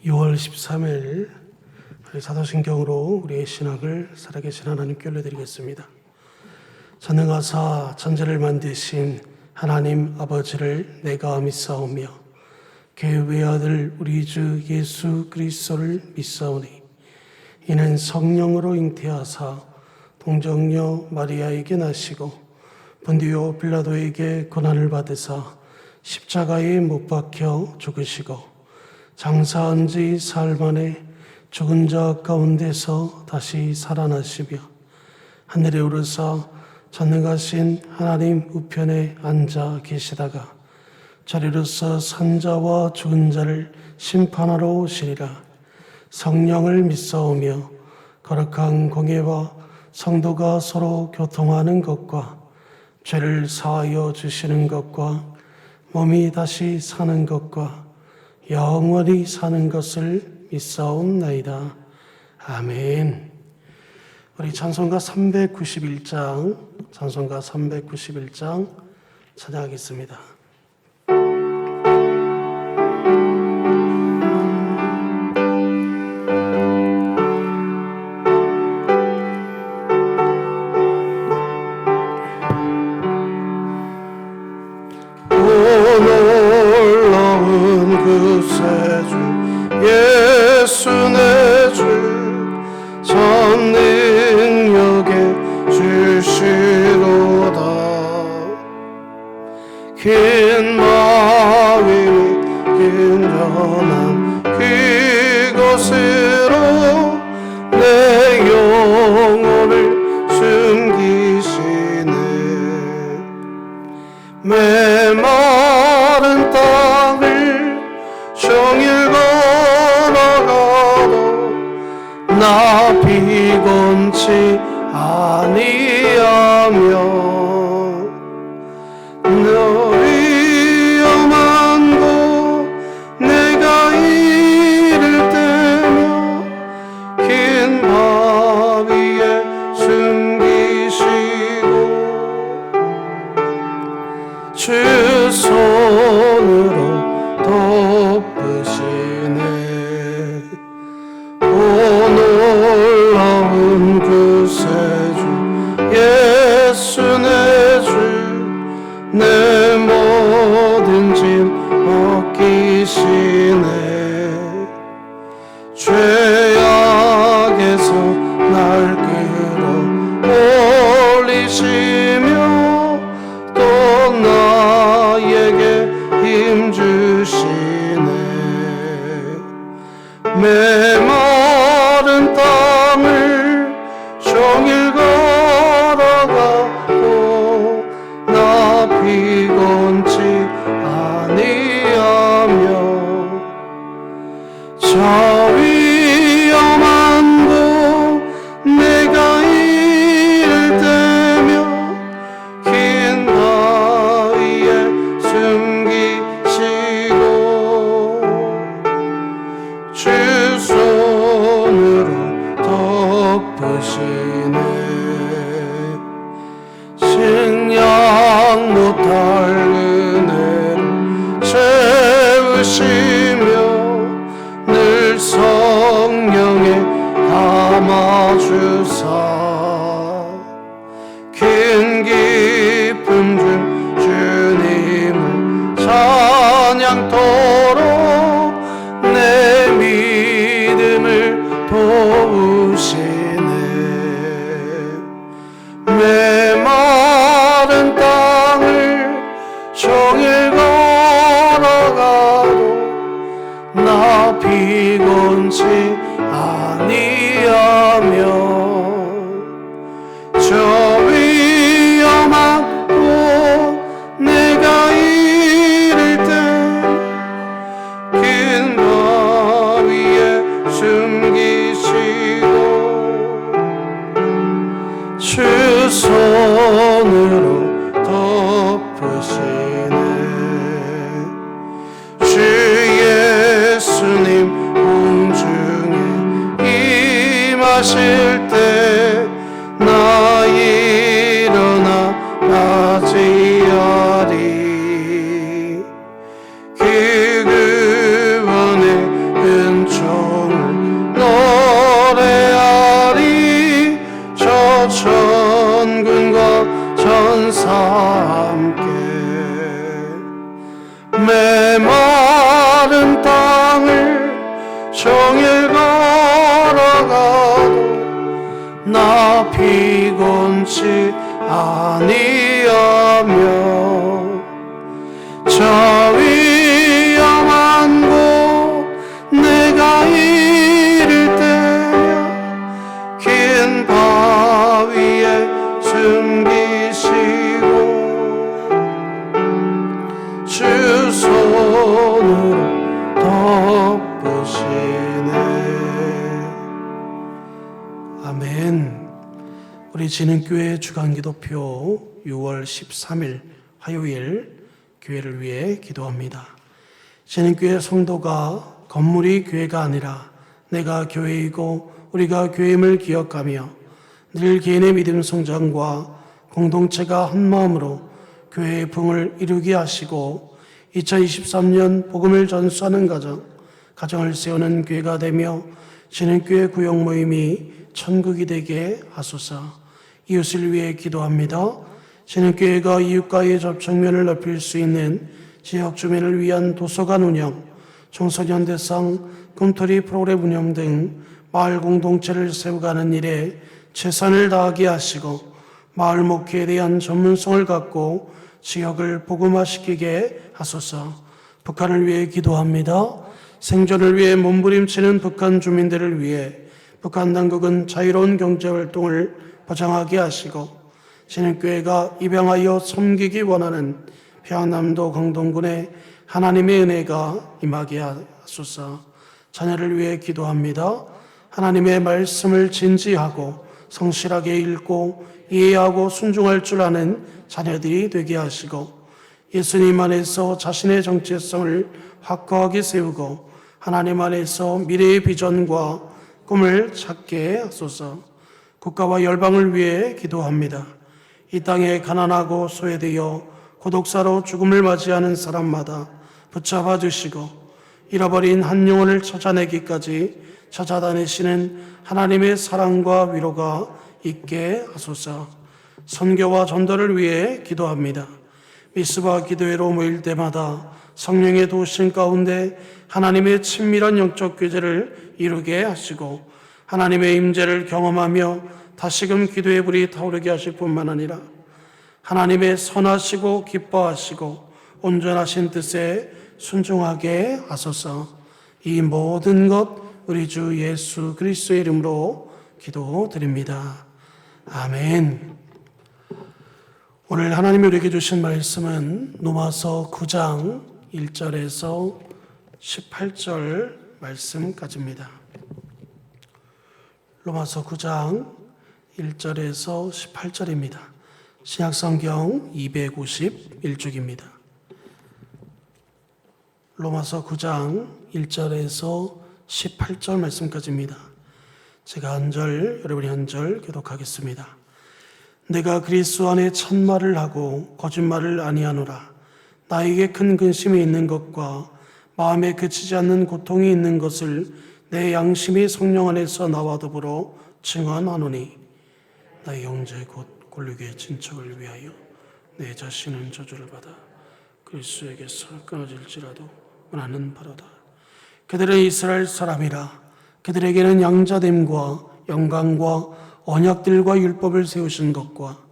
6월 13일 사도신경으로 우리의 신학을 살아계신 하나님께 올려드리겠습니다. 전능하사 천지를 만드신 하나님 아버지를 내가 믿사오며 그의 외아들 우리 주 예수 그리스도를 믿사오니 이는 성령으로 잉태하사 동정녀 마리아에게 나시고 본디오 빌라도에게 고난을 받으사 십자가에 못 박혀 죽으시고 장사한 지 사흘 만에 죽은 자 가운데서 다시 살아나시며 하늘에 오르사 전능하신 하나님 우편에 앉아 계시다가 자리로서 산자와 죽은 자를 심판하러 오시리라. 성령을 믿사오며 거룩한 공예와 성도가 서로 교통하는 것과 죄를 사하여 주시는 것과 몸이 다시 사는 것과 영원히 사는 것을 믿사옵나이다. 아멘. 우리 찬송가 391장 찬양하겠습니다. 놀라운 구세주 예수 내 주 전능력에 주시로다. 긴 마음이 근전한 그곳으로 내 영혼을 숨기시네. 메마른 땅을 종일 걸어가도 나 피곤치 아니하며 너 위험한 곳 내가 이를 때며 긴 바위에 숨기시고 주 손으로 덮으시네. 오 놀라운 구세주 예수 내 주 내 모든 짐 벗기시네. 죄악에서 날 끌어올리시며 또 나에게 힘주시네. 메마른 땅을 종일 걸어가도 나 피곤치 아니하며 저 위험한 곳 내가 이를 때며 긴 바위에 숨기시고 주 손으로 덮으시네. 식량 못할 은혜를 채우시며 늘 성령에 담아주사 긴 기쁨 중 주님을 찬양토록 내 믿음을 도우시네. 메마른 땅을 종일 걸어가도 나 피곤치 아니하며 저 위험한 곳 내가 이를 때 긴 바위에 숨기시고 주 손으로 덮으시네. 주 예수님 공중에 임하실 때 나 일어나 맞이하리. 그 그분의 은총 원치 아니하며 저 위험한 곳 내가 이를 때야 긴 바위에 숨기시고 주 손으로 덮으시네. 아멘. 우리 진흥교회 주간기도표 6월 13일 화요일 교회를 위해 기도합니다. 진흥교회 성도가 건물이 교회가 아니라 내가 교회이고 우리가 교회임을 기억하며 늘 개인의 믿음 성장과 공동체가 한 마음으로 교회의 부흥을 이루게 하시고 2023년 복음을 전수하는 가정을 세우는 교회가 되며 진흥교회 구역 모임이 천국이 되게 하소서. 이웃을 위해 기도합니다. 진흥교회가 이웃과의 접촉면을 높일 수 있는 지역 주민을 위한 도서관 운영, 청소년 대상 꿈토리 프로그램 운영 등 마을 공동체를 세워가는 일에 최선을 다하게 하시고 마을 목회에 대한 전문성을 갖고 지역을 복음화시키게 하소서. 북한을 위해 기도합니다. 생존을 위해 몸부림치는 북한 주민들을 위해 북한 당국은 자유로운 경제활동을 보장하게 하시고 진흥교회가 입양하여 섬기기 원하는 평안남도 강동군에 하나님의 은혜가 임하게 하소서. 자녀를 위해 기도합니다. 하나님의 말씀을 진지하고 성실하게 읽고 이해하고 순종할 줄 아는 자녀들이 되게 하시고 예수님 안에서 자신의 정체성을 확고하게 세우고 하나님 안에서 미래의 비전과 꿈을 찾게 하소서. 국가와 열방을 위해 기도합니다. 이 땅에 가난하고 소외되어 고독사로 죽음을 맞이하는 사람마다 붙잡아 주시고 잃어버린 한 영혼을 찾아내기까지 찾아다니시는 하나님의 사랑과 위로가 있게 하소서. 선교와 전도를 위해 기도합니다. 미스바 기도회로 모일 때마다 성령의 도우심 가운데 하나님의 친밀한 영적 교제를 이루게 하시고 하나님의 임재를 경험하며 다시금 기도의 불이 타오르게 하실 뿐만 아니라 하나님의 선하시고 기뻐하시고 온전하신 뜻에 순종하게 하소서. 이 모든 것 우리 주 예수 그리스도의 이름으로 기도드립니다. 아멘. 오늘 하나님이 우리에게 주신 말씀은 로마서 9장 1절에서 18절 말씀까지입니다. 로마서 9장 1절에서 18절입니다. 신약성경 251쪽입니다. 로마서 9장 1절에서 18절 말씀까지입니다. 제가 한 절, 여러분이 한 절 교독하겠습니다. 내가 그리스도 안에 참말을 하고 거짓말을 아니하노라. 나에게 큰 근심이 있는 것과 마음에 그치지 않는 고통이 있는 것을 내 양심이 성령 안에서 나와 더불어 증언하노니 나의 형제 곧 골육의 친척을 위하여 내 자신은 저주를 받아 그리스도에게서 끊어질지라도 원하는 바로다. 그들은 이스라엘 사람이라. 그들에게는 양자됨과 영광과 언약들과 율법을 세우신 것과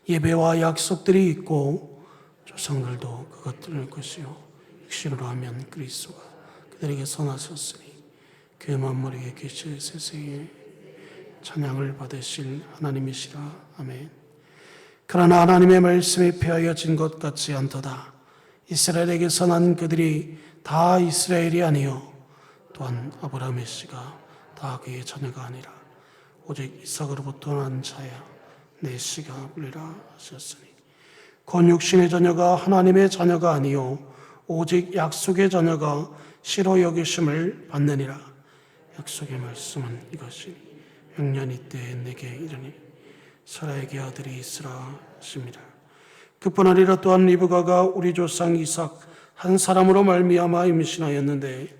예배와 약속들이 있고 조상들도 그것들을 것이요 육신으로 하면 그리스도가 그들에게 선하셨으니 그 만물에게 계실 세세에 찬양을 받으실 하나님이시라. 아멘. 그러나 하나님의 말씀이 폐하여진 것 같지 않도다. 이스라엘에게서 난 그들이 다 이스라엘이 아니요 또한 아브라함의 씨가 다 그의 자녀가 아니라 오직 이삭으로부터 난 자야 내 씨가 불리라 하셨으니 곧 육신의 자녀가 하나님의 자녀가 아니요 오직 약속의 자녀가 실로 여기심을 받느니라. 약속의 말씀은 이것이니 영년이 때에 내게 이르니 사라에게 아들이 있으라 하십니다. 그뿐 아니라 또한 리브가가 우리 조상 이삭 한 사람으로 말미암아 임신하였는데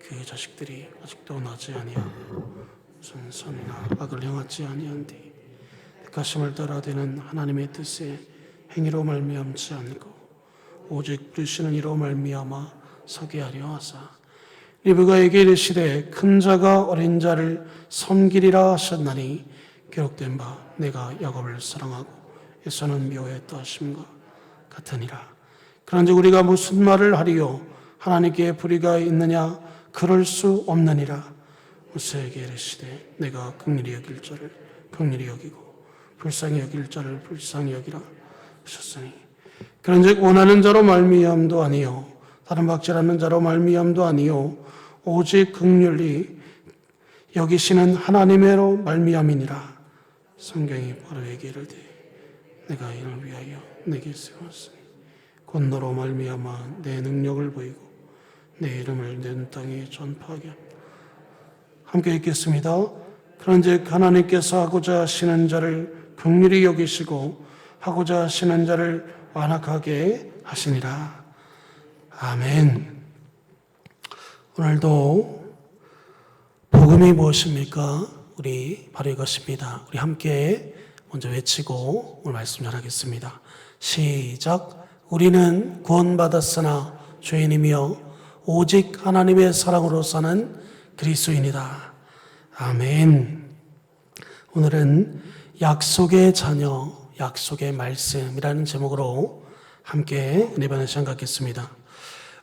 그 자식들이 아직도 나지 아니하고 무슨 선이나 악을 행하지 아니한 뒤 택하심을 따라 되는 하나님의 뜻에 행위로 말미암지 않고 오직 부르시는 이로 말미암아 서게 하려 하사 리브가에게 이르시되 큰 자가 어린 자를 섬기리라 하셨나니 기록된 바 내가 야곱을 사랑하고 에사는 미워했다 하심과 같으니라. 그런즉 우리가 무슨 말을 하리요? 하나님께 불의가 있느냐? 그럴 수 없느니라. 모세에게 이르시되 내가 긍휼히 여길 자를 긍휼히 여기고 불쌍히 여길 자를 불쌍히 여기라 하셨으니 그런즉 원하는 자로 말미암도 아니요 다른 박질하는 자로 말미암도 아니요 오직 긍휼히 여기시는 하나님의로 말미암이니라. 성경이 바로에게 이르되 내가 이를 위하여 내게 세웠으니 곧 너로 말미암아 내 능력을 보이고 내 이름을 내 땅에 전파하게 합니다. 함께 읽겠습니다. 그런즉 하나님께서 하고자 하시는 자를 긍휼히 여기시고 하고자 하시는 자를 완악하게 하시니라. 아멘. 오늘도 복음이 무엇입니까? 우리 바로 이것입니다. 우리 함께 먼저 외치고 오늘 말씀 전하겠습니다. 시작. 우리는 구원받았으나 죄인이며 오직 하나님의 사랑으로 사는 그리스도인이다. 아멘. 오늘은 약속의 자녀, 약속의 말씀이라는 제목으로 함께 은혜받는 시간 갖겠습니다.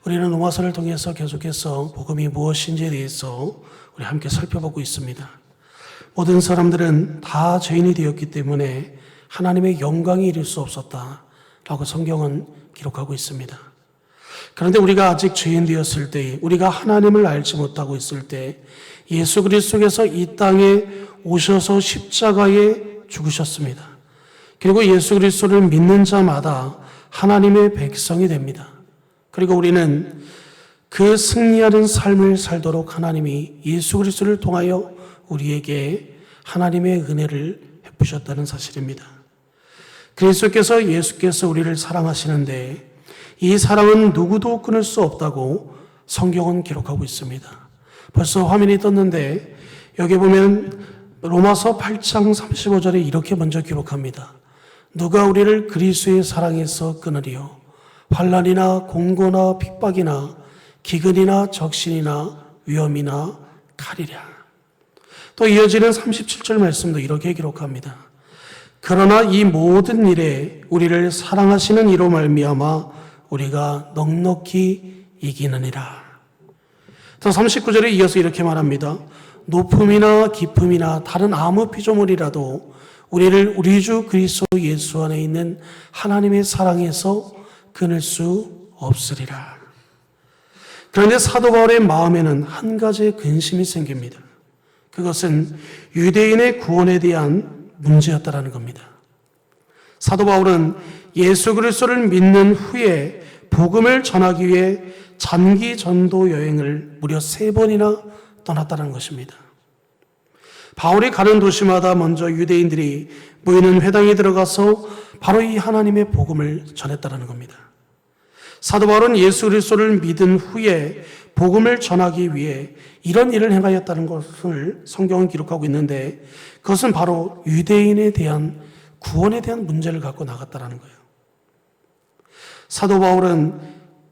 우리는 로마서를 통해서 계속해서 복음이 무엇인지에 대해서 우리 함께 살펴보고 있습니다. 모든 사람들은 다 죄인이 되었기 때문에 하나님의 영광이 이룰 수 없었다라고 성경은 기록하고 있습니다. 그런데 우리가 아직 죄인 되었을 때, 우리가 하나님을 알지 못하고 있을 때 예수 그리스도께서 이 땅에 오셔서 십자가에 죽으셨습니다. 그리고 예수 그리스도를 믿는 자마다 하나님의 백성이 됩니다. 그리고 우리는 그 승리하는 삶을 살도록 하나님이 예수 그리스도를 통하여 우리에게 하나님의 은혜를 베푸셨다는 사실입니다. 그리스도께서 예수께서 우리를 사랑하시는데 이 사랑은 누구도 끊을 수 없다고 성경은 기록하고 있습니다. 벌써 화면이 떴는데 여기 보면 로마서 8장 35절에 이렇게 먼저 기록합니다. 누가 우리를 그리스도의 사랑에서 끊으리요? 환난이나 공고나 핍박이나 기근이나 적신이나 위험이나 칼이랴. 또 이어지는 37절 말씀도 이렇게 기록합니다. 그러나 이 모든 일에 우리를 사랑하시는 이로 말미암아 우리가 넉넉히 이기느니라. 또 39절에 이어서 이렇게 말합니다. 높음이나 깊음이나 다른 아무 피조물이라도 우리를 우리 주 그리스도 예수 안에 있는 하나님의 사랑에서 끊을 수 없으리라. 그런데 사도 바울의 마음에는 한 가지의 근심이 생깁니다. 그것은 유대인의 구원에 대한 문제였다라는 겁니다. 사도 바울은 예수 그리스도를 믿는 후에 복음을 전하기 위해 장기 전도 여행을 무려 3번이나 떠났다는 것입니다. 바울이 가는 도시마다 먼저 유대인들이 모이는 회당에 들어가서 바로 이 하나님의 복음을 전했다는 겁니다. 사도 바울은 예수 그리스도를 믿은 후에 복음을 전하기 위해 이런 일을 행하였다는 것을 성경은 기록하고 있는데 그것은 바로 유대인에 대한 구원에 대한 문제를 갖고 나갔다는 거예요. 사도 바울은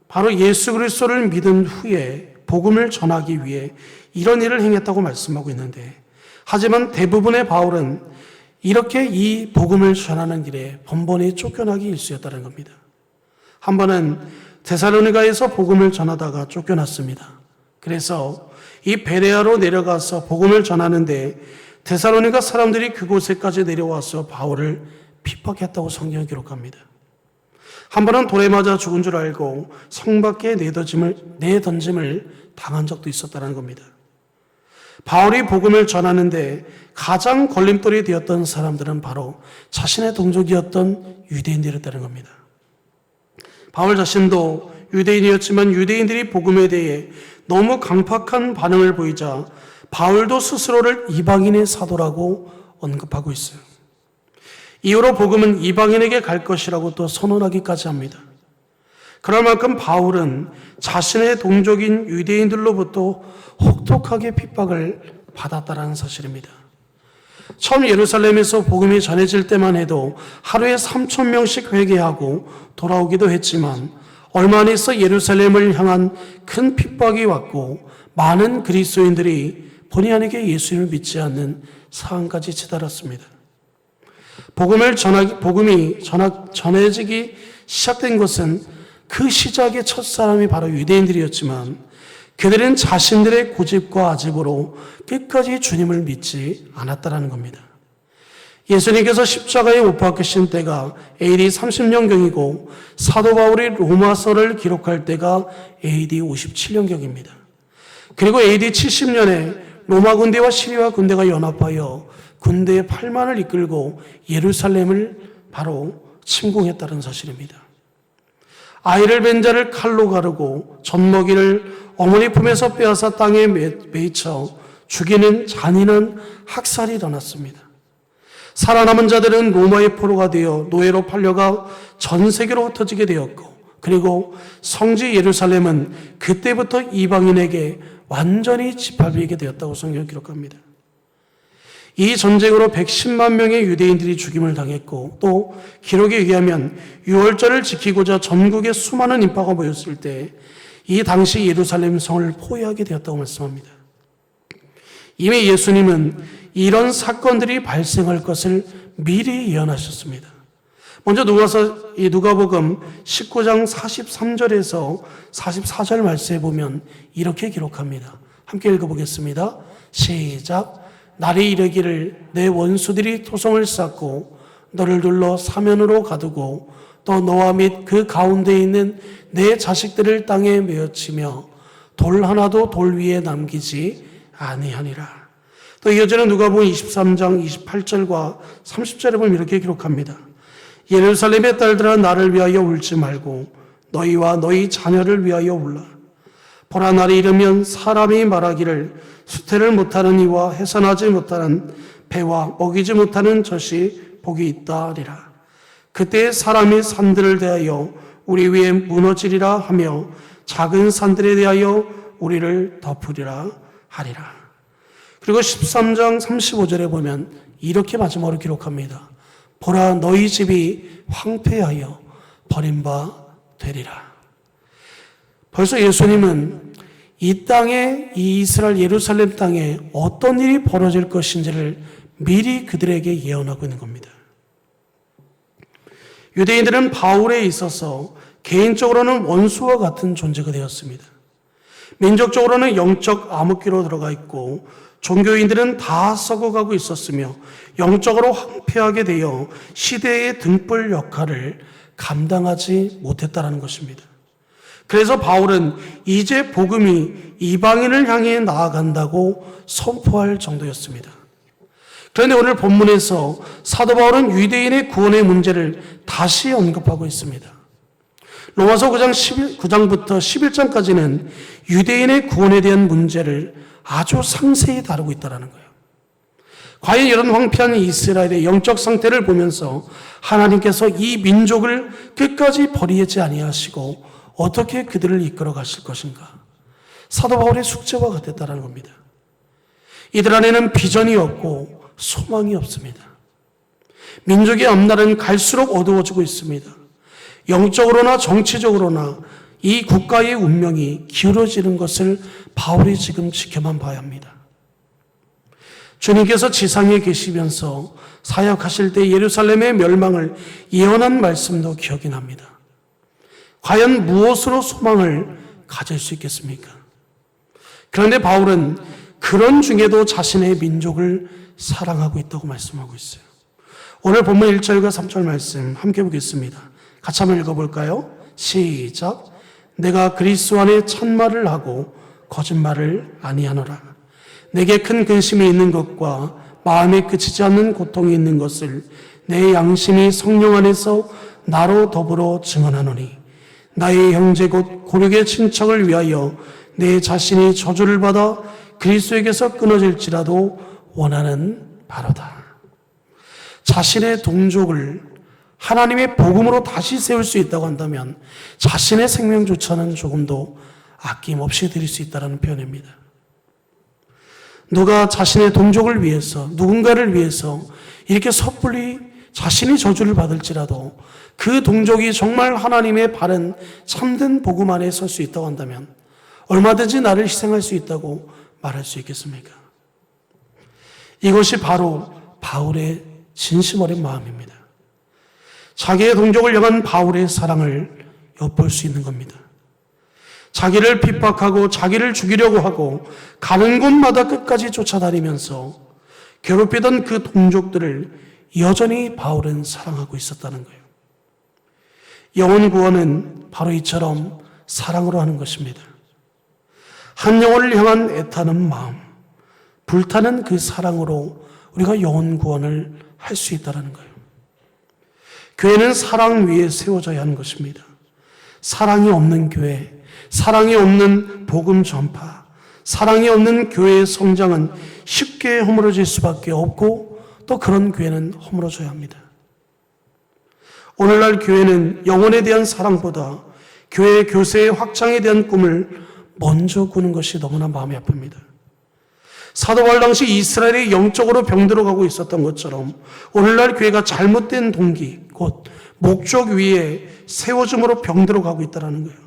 바로 예수 그리스도를 믿은 후에 복음을 전하기 위해 이런 일을 행했다고 말씀하고 있는데 하지만 대부분의 바울은 이렇게 이 복음을 전하는 길에 번번이 쫓겨나기 일쑤였다는 겁니다. 한 번은 데살로니가에서 복음을 전하다가 쫓겨났습니다. 그래서 이 베레아로 내려가서 복음을 전하는데 데살로니가 사람들이 그곳에까지 내려와서 바울을 핍박했다고 성경이 기록합니다. 한 번은 돌에 맞아 죽은 줄 알고 성 밖에 내던짐을 당한 적도 있었다는 겁니다. 바울이 복음을 전하는데 가장 걸림돌이 되었던 사람들은 바로 자신의 동족이었던 유대인들이었다는 겁니다. 바울 자신도 유대인이었지만 유대인들이 복음에 대해 너무 강팍한 반응을 보이자 바울도 스스로를 이방인의 사도라고 언급하고 있어요. 이후로 복음은 이방인에게 갈 것이라고 또 선언하기까지 합니다. 그럴 만큼 바울은 자신의 동족인 유대인들로부터 혹독하게 핍박을 받았다는 사실입니다. 처음 예루살렘에서 복음이 전해질 때만 해도 하루에 3,000명씩 회개하고 돌아오기도 했지만 얼마 안 있어 예루살렘을 향한 큰 핍박이 왔고 많은 그리스도인들이 본의 아니게 예수님을 믿지 않는 상황까지 치달았습니다. 복음이 전해지기 시작된 것은 그 시작의 첫 사람이 바로 유대인들이었지만 그들은 자신들의 고집과 아집으로 끝까지 주님을 믿지 않았다는 겁니다. 예수님께서 십자가에 못 박히신 때가 AD 30년경이고 사도 바울이 로마서를 기록할 때가 AD 57년경입니다. 그리고 AD 70년에 로마 군대와 시리아 군대가 연합하여 군대 8만을 이끌고 예루살렘을 바로 침공했다는 사실입니다. 아이를 뵌 자를 칼로 가르고 젖먹이를 어머니 품에서 빼앗아 땅에 매이쳐 죽이는 잔인한 학살이 일어났습니다. 살아남은 자들은 로마의 포로가 되어 노예로 팔려가 전 세계로 흩어지게 되었고, 그리고 성지 예루살렘은 그때부터 이방인에게 완전히 짓밟히게 되었다고 성경이 기록합니다. 이 전쟁으로 110만 명의 유대인들이 죽임을 당했고, 또 기록에 의하면 유월절을 지키고자 전국에 수많은 인파가 모였을 때 이 당시 예루살렘 성을 포위하게 되었다고 말씀합니다. 이미 예수님은 이런 사건들이 발생할 것을 미리 예언하셨습니다. 먼저 누가복음 19장 43절에서 44절 말씀에 보면 이렇게 기록합니다. 함께 읽어보겠습니다. 시작. 날이 이르기를 내 원수들이 토성을 쌓고 너를 둘러 사면으로 가두고 또 너와 및 그 가운데 있는 내 자식들을 땅에 메어치며 돌 하나도 돌 위에 남기지 아니하니라. 또 이어지는 누가복음 23장 28절과 30절에 보면 이렇게 기록합니다. 예루살렘의 딸들아 나를 위하여 울지 말고 너희와 너희 자녀를 위하여 울라. 보라 날이 이르면 사람이 말하기를 수태를 못하는 이와 해산하지 못하는 배와 먹이지 못하는 젖이 복이 있다 하리라. 그때 사람이 산들을 대하여 우리 위에 무너지리라 하며 작은 산들에 대하여 우리를 덮으리라 하리라. 그리고 13장 35절에 보면 이렇게 마지막으로 기록합니다. 보라 너희 집이 황폐하여 버림바 되리라. 벌써 예수님은 이 땅에, 이 이스라엘 예루살렘 땅에 어떤 일이 벌어질 것인지를 미리 그들에게 예언하고 있는 겁니다. 유대인들은 바울에 있어서 개인적으로는 원수와 같은 존재가 되었습니다. 민족적으로는 영적 암흑기로 들어가 있고 종교인들은 다 썩어가고 있었으며 영적으로 황폐하게 되어 시대의 등불 역할을 감당하지 못했다는 것입니다. 그래서 바울은 이제 복음이 이방인을 향해 나아간다고 선포할 정도였습니다. 그런데 오늘 본문에서 사도 바울은 유대인의 구원의 문제를 다시 언급하고 있습니다. 로마서 9장부터 11장까지는 유대인의 구원에 대한 문제를 아주 상세히 다루고 있다는 거예요. 과연 이런 황폐한 이스라엘의 영적 상태를 보면서 하나님께서 이 민족을 끝까지 버리지 아니하시고 어떻게 그들을 이끌어 가실 것인가? 사도 바울의 숙제와 같았다는 겁니다. 이들 안에는 비전이 없고 소망이 없습니다. 민족의 앞날은 갈수록 어두워지고 있습니다. 영적으로나 정치적으로나 이 국가의 운명이 기울어지는 것을 바울이 지금 지켜만 봐야 합니다. 주님께서 지상에 계시면서 사역하실 때 예루살렘의 멸망을 예언한 말씀도 기억이 납니다. 과연 무엇으로 소망을 가질 수 있겠습니까? 그런데 바울은 그런 중에도 자신의 민족을 사랑하고 있다고 말씀하고 있어요. 오늘 본문 1절과 3절 말씀 함께 보겠습니다. 같이 한번 읽어볼까요? 시작. 내가 그리스도 안에 참말을 하고 거짓말을 아니하노라. 내게 큰 근심이 있는 것과 마음에 그치지 않는 고통이 있는 것을 내 양심이 성령 안에서 나로 더불어 증언하노니 나의 형제 곧 고륙의 친척을 위하여 내 자신이 저주를 받아 그리스도에게서 끊어질지라도 원하는 바로다. 자신의 동족을 하나님의 복음으로 다시 세울 수 있다고 한다면 자신의 생명조차는 조금도 아낌없이 드릴 수 있다는 표현입니다. 누가 자신의 동족을 위해서, 누군가를 위해서 이렇게 섣불리 자신이 저주를 받을지라도 그 동족이 정말 하나님의 바른 참된 복음 안에 설 수 있다고 한다면 얼마든지 나를 희생할 수 있다고 말할 수 있겠습니까? 이것이 바로 바울의 진심 어린 마음입니다. 자기의 동족을 향한 바울의 사랑을 엿볼 수 있는 겁니다. 자기를 핍박하고 자기를 죽이려고 하고 가는 곳마다 끝까지 쫓아다니면서 괴롭히던 그 동족들을 여전히 바울은 사랑하고 있었다는 거예요. 영혼 구원은 바로 이처럼 사랑으로 하는 것입니다. 한 영혼을 향한 애타는 마음, 불타는 그 사랑으로 우리가 영혼 구원을 할 수 있다는 거예요. 교회는 사랑 위에 세워져야 하는 것입니다. 사랑이 없는 교회, 사랑이 없는 복음 전파, 사랑이 없는 교회의 성장은 쉽게 허물어질 수밖에 없고 또 그런 교회는 허물어져야 합니다. 오늘날 교회는 영혼에 대한 사랑보다 교회 교세의 확장에 대한 꿈을 먼저 꾸는 것이 너무나 마음이 아픕니다. 사도 바울 당시 이스라엘이 영적으로 병들어가고 있었던 것처럼 오늘날 교회가 잘못된 동기, 곧 목적 위에 세워짐으로 병들어가고 있다는 거예요.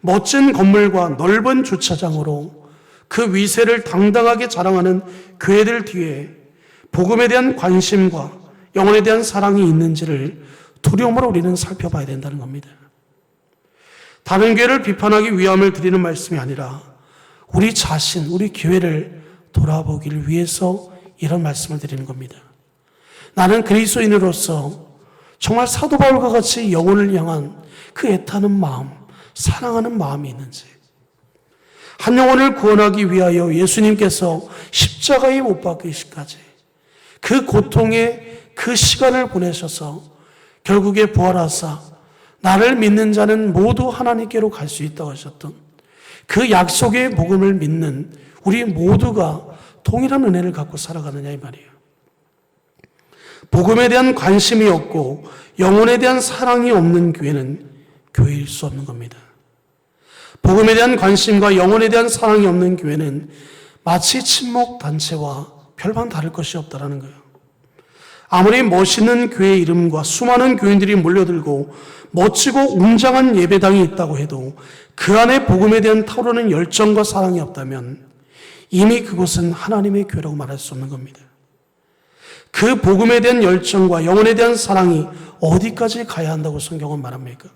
멋진 건물과 넓은 주차장으로 그 위세를 당당하게 자랑하는 교회들 뒤에 복음에 대한 관심과 영혼에 대한 사랑이 있는지를 두려움으로 우리는 살펴봐야 된다는 겁니다. 다른 교회를 비판하기 위함을 드리는 말씀이 아니라 우리 자신, 우리 교회를 돌아보기를 위해서 이런 말씀을 드리는 겁니다. 나는 그리스도인으로서 정말 사도 바울과 같이 영혼을 향한 그 애타는 마음, 사랑하는 마음이 있는지, 한 영혼을 구원하기 위하여 예수님께서 십자가에 못 박히시기까지 그 고통의 그 시간을 보내셔서 결국에 부활하사 나를 믿는 자는 모두 하나님께로 갈 수 있다고 하셨던 그 약속의 복음을 믿는 우리 모두가 동일한 은혜를 갖고 살아가느냐 이 말이에요. 복음에 대한 관심이 없고 영혼에 대한 사랑이 없는 교회는 교회일 수 없는 겁니다. 복음에 대한 관심과 영혼에 대한 사랑이 없는 교회는 마치 친목 단체와 별반 다를 것이 없다라는 거예요. 아무리 멋있는 교회 이름과 수많은 교인들이 몰려들고 멋지고 웅장한 예배당이 있다고 해도 그 안에 복음에 대한 타오르는 열정과 사랑이 없다면 이미 그곳은 하나님의 교회라고 말할 수 없는 겁니다. 그 복음에 대한 열정과 영혼에 대한 사랑이 어디까지 가야 한다고 성경은 말합니까?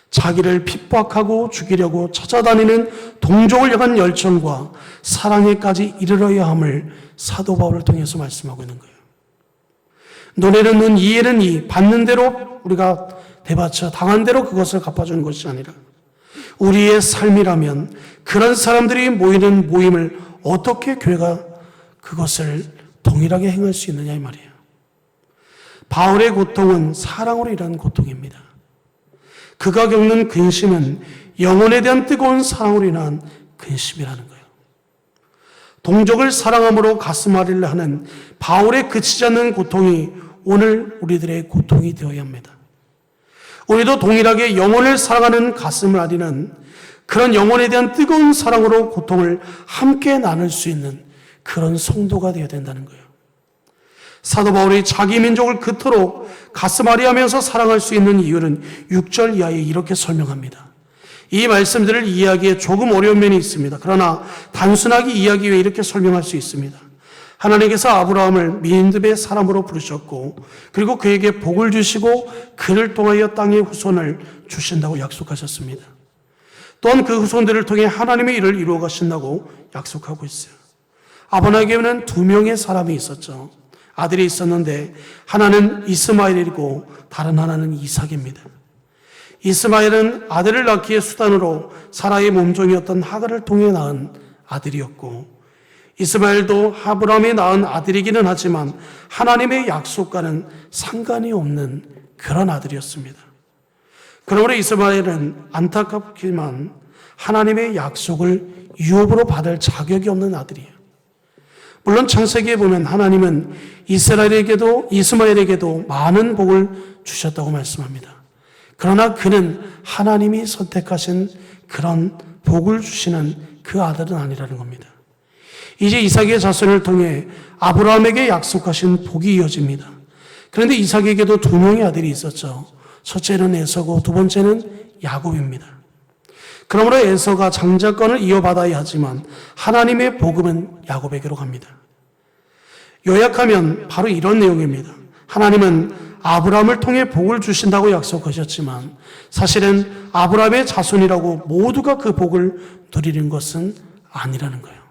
자기를 핍박하고 죽이려고 찾아다니는 동족을 향한 열정과 사랑에까지 이르러야 함을 사도 바울을 통해서 말씀하고 있는 거예요. 눈에는 눈, 이에는 이, 받는 대로 우리가 대바쳐 당한 대로 그것을 갚아주는 것이 아니라 우리의 삶이라면 그런 사람들이 모이는 모임을 어떻게 교회가 그것을 동일하게 행할 수 있느냐 이 말이에요. 바울의 고통은 사랑으로 일하는 고통입니다. 그가 겪는 근심은 영혼에 대한 뜨거운 사랑으로 인한 근심이라는 거예요. 동족을 사랑함으로 가슴앓이를 하는 바울의 그치지 않는 고통이 오늘 우리들의 고통이 되어야 합니다. 우리도 동일하게 영혼을 사랑하는 가슴을 아리는 그런 영혼에 대한 뜨거운 사랑으로 고통을 함께 나눌 수 있는 그런 성도가 되어야 된다는 거예요. 사도 바울이 자기 민족을 그토록 가슴앓이하면서 사랑할 수 있는 이유는 6절 이하에 이렇게 설명합니다. 이 말씀들을 이해하기에 조금 어려운 면이 있습니다. 그러나 단순하게 이해하기 위해 이렇게 설명할 수 있습니다. 하나님께서 아브라함을 믿음의 사람으로 부르셨고 그리고 그에게 복을 주시고 그를 통하여 땅의 후손을 주신다고 약속하셨습니다. 또한 그 후손들을 통해 하나님의 일을 이루어 가신다고 약속하고 있어요. 아브라함에게는 2명의 사람이 있었죠. 아들이 있었는데 하나는 이스마엘이고 다른 하나는 이삭입니다. 이스마엘은 아들을 낳기의 수단으로 사라의 몸종이었던 하갈을 통해 낳은 아들이었고 이스마엘도 아브라함이 낳은 아들이기는 하지만 하나님의 약속과는 상관이 없는 그런 아들이었습니다. 그러므로 이스마엘은 안타깝지만 하나님의 약속을 유업으로 받을 자격이 없는 아들이에요. 물론 창세기에 보면 하나님은 이스마엘에게도 많은 복을 주셨다고 말씀합니다. 그러나 그는 하나님이 선택하신 그런 복을 주시는 그 아들은 아니라는 겁니다. 이제 이삭의 자손을 통해 아브라함에게 약속하신 복이 이어집니다. 그런데 이삭에게도 2명의 아들이 있었죠. 첫째는 에서고 두 번째는 야곱입니다. 그러므로 에서가 장자권을 이어받아야 하지만 하나님의 복음은 야곱에게로 갑니다. 요약하면 바로 이런 내용입니다. 하나님은 아브라함을 통해 복을 주신다고 약속하셨지만 사실은 아브라함의 자손이라고 모두가 그 복을 누리는 것은 아니라는 거예요.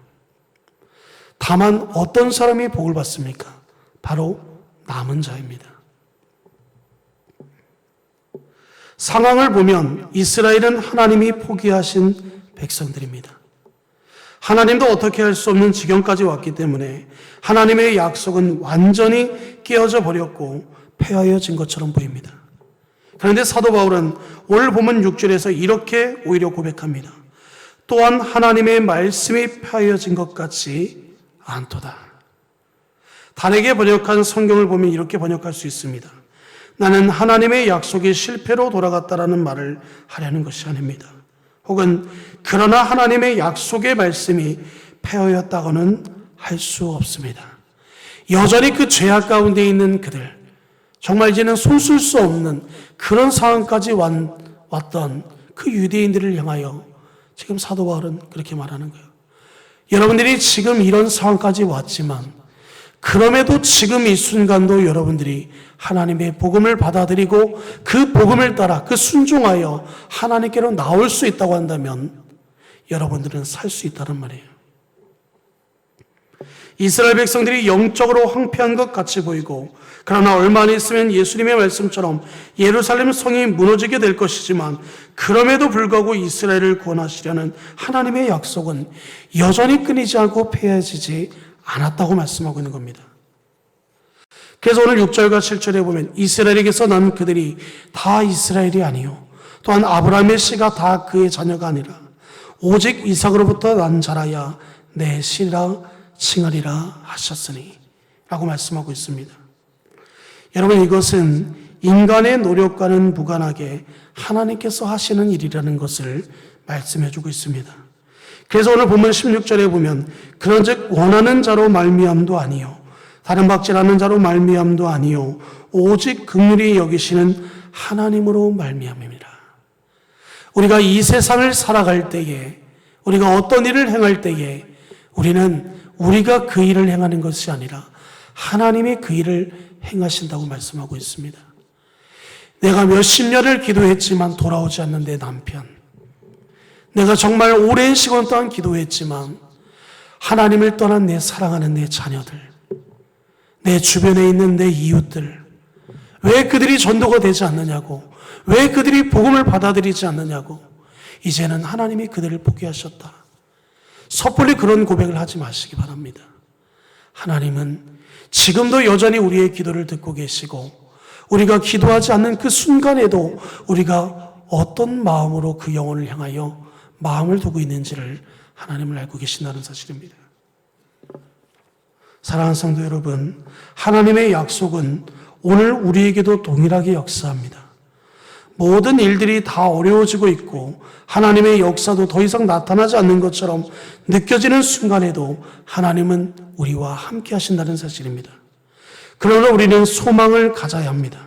다만 어떤 사람이 복을 받습니까? 바로 남은 자입니다. 상황을 보면 이스라엘은 하나님이 포기하신 백성들입니다. 하나님도 어떻게 할 수 없는 지경까지 왔기 때문에 하나님의 약속은 완전히 깨어져 버렸고 폐하여진 것처럼 보입니다. 그런데 사도 바울은 오늘 본문 6절에서 이렇게 오히려 고백합니다. 또한 하나님의 말씀이 폐하여진 것 같지 않도다. 다르게 번역한 성경을 보면 이렇게 번역할 수 있습니다. 나는 하나님의 약속이 실패로 돌아갔다라는 말을 하려는 것이 아닙니다. 혹은 그러나 하나님의 약속의 말씀이 폐하였다고는 할 수 없습니다. 여전히 그 죄악 가운데 있는 그들, 정말 이제는 손쓸 수 없는 그런 상황까지 왔던 그 유대인들을 향하여 지금 사도 바울은 그렇게 말하는 거예요. 여러분들이 지금 이런 상황까지 왔지만 그럼에도 지금 이 순간도 여러분들이 하나님의 복음을 받아들이고 그 복음을 따라 그 순종하여 하나님께로 나올 수 있다고 한다면 여러분들은 살 수 있다는 말이에요. 이스라엘 백성들이 영적으로 황폐한 것 같이 보이고 그러나 얼마 안 있으면 예수님의 말씀처럼 예루살렘 성이 무너지게 될 것이지만 그럼에도 불구하고 이스라엘을 구원하시려는 하나님의 약속은 여전히 끊이지 않고 폐해지지 않았다고 말씀하고 있는 겁니다. 그래서 오늘 6절과 7절에 보면 이스라엘에게서 난 그들이 다 이스라엘이 아니요 또한 아브라함의 씨가 다 그의 자녀가 아니라 오직 이삭으로부터 난 자라야 내 씨라 칭하리라 하셨으니 라고 말씀하고 있습니다. 여러분, 이것은 인간의 노력과는 무관하게 하나님께서 하시는 일이라는 것을 말씀해 주고 있습니다. 그래서 오늘 본문 16절에 보면 그런즉 원하는 자로 말미암도 아니요 다른 박질하는 자로 말미암도 아니요 오직 긍휼히 여기시는 하나님으로 말미암입니다. 우리가 이 세상을 살아갈 때에 우리가 어떤 일을 행할 때에 우리는 우리가 그 일을 행하는 것이 아니라 하나님이 그 일을 행하신다고 말씀하고 있습니다. 내가 몇십 년을 기도했지만 돌아오지 않는 내 남편, 내가 정말 오랜 시간 동안 기도했지만 하나님을 떠난 내 사랑하는 내 자녀들, 내 주변에 있는 내 이웃들, 왜 그들이 전도가 되지 않느냐고, 왜 그들이 복음을 받아들이지 않느냐고, 이제는 하나님이 그들을 포기하셨다. 섣불리 그런 고백을 하지 마시기 바랍니다. 하나님은 지금도 여전히 우리의 기도를 듣고 계시고 우리가 기도하지 않는 그 순간에도 우리가 어떤 마음으로 그 영혼을 향하여 마음을 두고 있는지를 하나님을 알고 계신다는 사실입니다. 사랑하는 성도 여러분, 하나님의 약속은 오늘 우리에게도 동일하게 역사합니다. 모든 일들이 다 어려워지고 있고 하나님의 역사도 더 이상 나타나지 않는 것처럼 느껴지는 순간에도 하나님은 우리와 함께 하신다는 사실입니다. 그러나 우리는 소망을 가져야 합니다.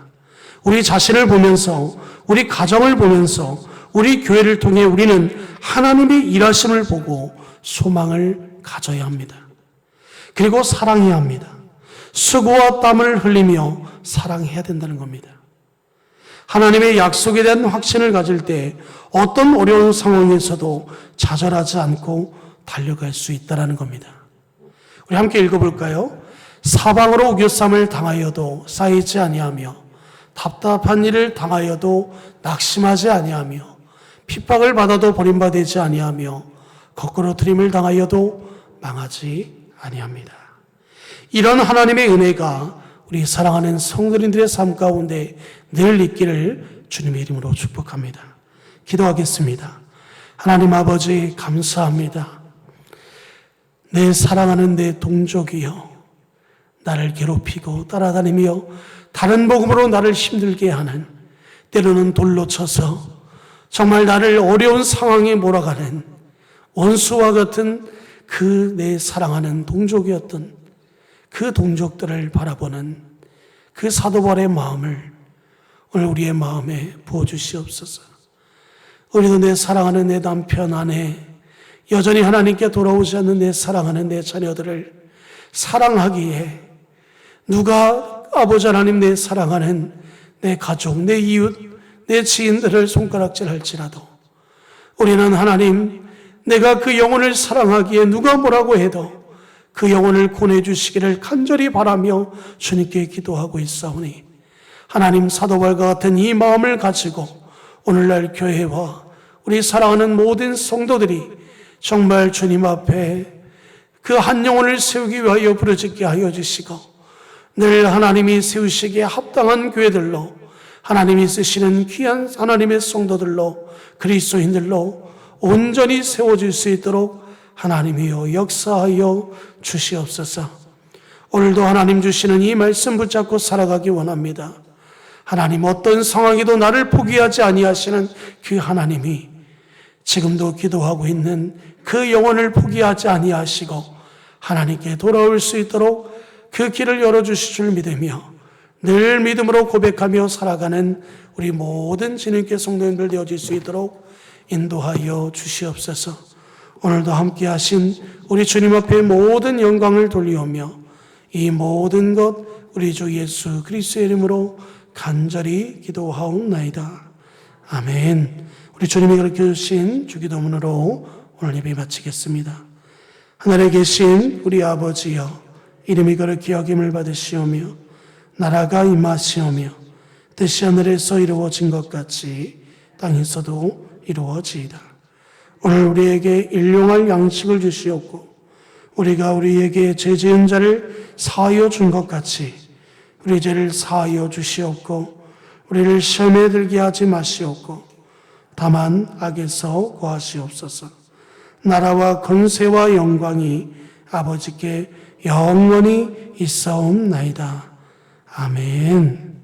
우리 자신을 보면서, 우리 가정을 보면서, 우리 교회를 통해 우리는 하나님의 일하심을 보고 소망을 가져야 합니다. 그리고 사랑해야 합니다. 수고와 땀을 흘리며 사랑해야 된다는 겁니다. 하나님의 약속에 대한 확신을 가질 때 어떤 어려운 상황에서도 좌절하지 않고 달려갈 수 있다는 겁니다. 우리 함께 읽어볼까요? 사방으로 우겨쌈을 당하여도 쌓이지 아니하며 답답한 일을 당하여도 낙심하지 아니하며 핍박을 받아도 버림받지 아니하며 거꾸로 트림을 당하여도 망하지 아니합니다. 이런 하나님의 은혜가 우리 사랑하는 성도님들의 삶 가운데 늘 있기를 주님의 이름으로 축복합니다. 기도하겠습니다. 하나님 아버지, 감사합니다. 내 사랑하는 내 동족이여, 나를 괴롭히고 따라다니며 다른 복음으로 나를 힘들게 하는, 때로는 돌로 쳐서 정말 나를 어려운 상황에 몰아가는 원수와 같은 그 내 사랑하는 동족이었던 그 동족들을 바라보는 그 사도 바울의 마음을 오늘 우리의 마음에 부어주시옵소서. 우리도 내 사랑하는 내 남편, 아내, 여전히 하나님께 돌아오지 않는 내 사랑하는 내 자녀들을 사랑하기에 누가 아버지 하나님 내 사랑하는 내 가족, 내 이웃, 내 지인들을 손가락질할지라도 우리는 하나님, 내가 그 영혼을 사랑하기에 누가 뭐라고 해도 그 영혼을 보내주시기를 간절히 바라며 주님께 기도하고 있사오니 하나님, 사도 바울과 같은 이 마음을 가지고 오늘날 교회와 우리 사랑하는 모든 성도들이 정말 주님 앞에 그 한 영혼을 세우기 위하여 부르짖게 하여 주시고 늘 하나님이 세우시기에 합당한 교회들로, 하나님이 쓰시는 귀한 하나님의 성도들로, 그리스도인들로 온전히 세워질 수 있도록 하나님이여 역사하여 주시옵소서. 오늘도 하나님 주시는 이 말씀 붙잡고 살아가기 원합니다. 하나님, 어떤 상황에도 나를 포기하지 아니하시는 그 하나님이 지금도 기도하고 있는 그 영혼을 포기하지 아니하시고 하나님께 돌아올 수 있도록 그 길을 열어주실 줄 믿으며 늘 믿음으로 고백하며 살아가는 우리 모든 주님께 성도님들 되어질 수 있도록 인도하여 주시옵소서. 오늘도 함께 하신 우리 주님 앞에 모든 영광을 돌리오며 이 모든 것 우리 주 예수 그리스도의 이름으로 간절히 기도하옵나이다. 아멘. 우리 주님이 가르쳐주신 주기도문으로 오늘 예배 마치겠습니다. 하늘에 계신 우리 아버지여, 이름이 거룩히 여김을 받으시오며 나라가 임하시오며 뜻이 하늘에서 이루어진 것 같이 땅에서도 이루어지이다. 오늘 우리에게 일용할 양식을 주시옵고 우리가 우리에게 죄 지은 자를 사하여 준 것 같이 우리 죄를 사하여 주시옵고 우리를 시험에 들게 하지 마시옵고 다만 악에서 구하시옵소서. 나라와 권세와 영광이 아버지께 영원히 있사옵나이다. 아멘.